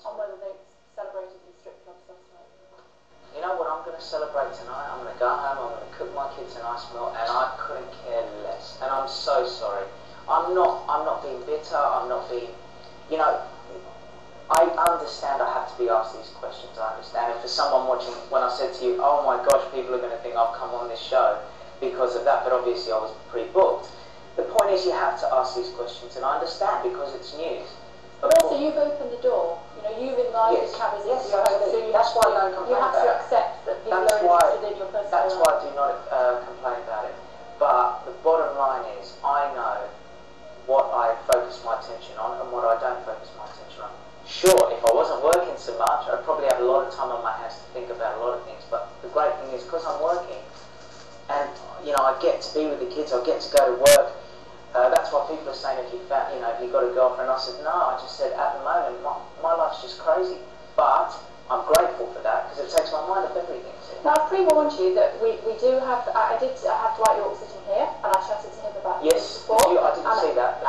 on whether they celebrated the strip clubs last night? You know what I'm going to celebrate tonight? I'm going to go home, I'm going to cook my kids a nice meal, and I couldn't care less. And I'm so sorry. I'm not being bitter, I'm not being, you know, I understand I have to be asked these questions, I understand. And for someone watching, when I said to you, oh my gosh, people are going to think I've come on this show because of that, but obviously I was pre-booked. The point is you have to ask these questions, and I understand because it's news. But also you've opened the door, you know, you've invited cameras into your home, so that's why I don't complain you have about to accept that people are interested in your personal That's life. why I do not complain about it. But the bottom line is, I know what I focus my attention on and what I don't focus my attention on. Sure, if I wasn't working so much, I'd probably have a lot of time on my hands to think about a lot of things. But the great thing is, because I'm working, and you know, I get to be with the kids, I get to go to work. That's why people are saying, if you got a girlfriend. I said no. I just said at the moment my life's just crazy, but I'm grateful for that because it takes my mind off everything. Now I've pre-warned you that we do have. I have Dwight York sitting here, and I chatted to him about this before. I didn't see that.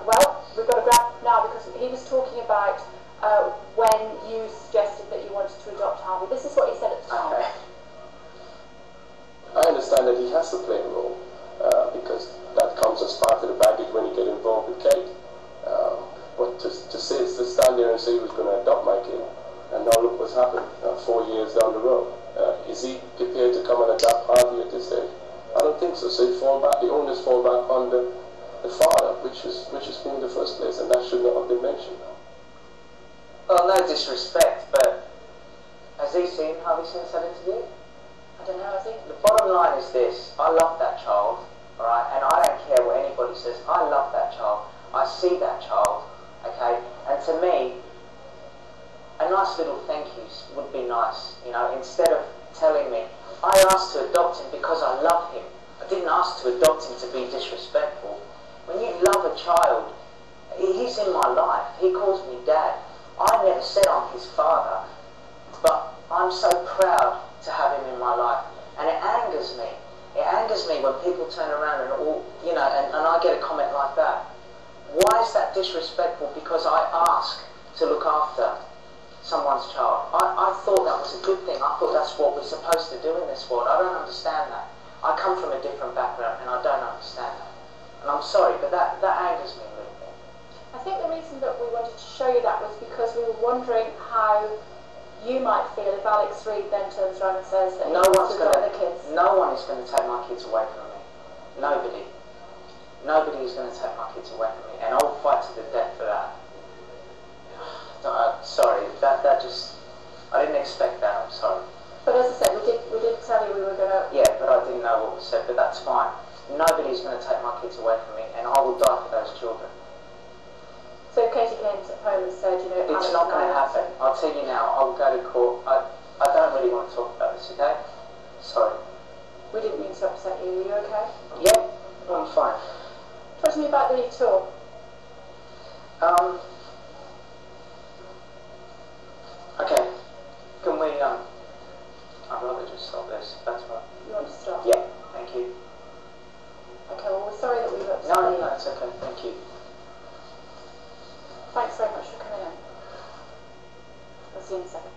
Well, we've got to grab now because he was talking about when you suggested that you wanted to adopt Harvey. This is what he said at the time. Okay. I understand that he has to play a role because that comes as part of the baggage when you get involved with Kate. But to stand there and say he was going to adopt my kid, and now look what's happened 4 years down the road. Is he prepared to come and adopt Harvey at this stage? I don't think so. So the onus fall back on the father, which is in the first place, and that should not have been mentioned. Well, no disrespect, but has he seen Harvey since that interview? I don't know. I think the bottom line is this: I love that child, all right, and I don't care what anybody says. I love that child. I see that child, okay, and to me, a nice little thank yous would be nice, you know, instead of telling me, I asked to adopt him because I love him. I didn't ask to adopt him to be disrespectful. When you love a child, he's in my life. He calls me dad. I never said I'm his father, but I'm so proud to have him in my life. And it angers me. It angers me when people turn around and all, you know, and I get a comment like that. Why is that disrespectful? Because I ask to look after someone's child. I thought that was a good thing. I thought that's what we're supposed to do in this world. I don't understand that. I come from a different background and I don't understand that. And I'm sorry, but that angers me a little bit. I think the reason that we wanted to show you that was because we were wondering how you might feel if Alex Reid then turns around and says that no he wants to adopt the kids. No one is going to take my kids away from me. Nobody. Nobody is going to take my kids away from me, and I'll fight to the death for that. Sorry, that just, I didn't expect that, I'm sorry. But as I said, we did tell you we were going to... Yeah, but I didn't know what was said, but that's fine. Nobody's going to take my kids away from me, and I will die for those children. So Katie came home and said, you know... It's not going to happen. I'll tell you now, I'll go to court. I don't really want to talk about this, okay? Sorry. We didn't mean to upset you. Are you okay? Yeah, I'm fine. Talk to me about the tour. Okay. Can we, I'd rather just stop this. That's right. You want to stop? Yeah, thank you. Okay, well, we're sorry that we've upset you. No, it's okay. Thank you. Thanks very much for coming in. I'll see you in a second.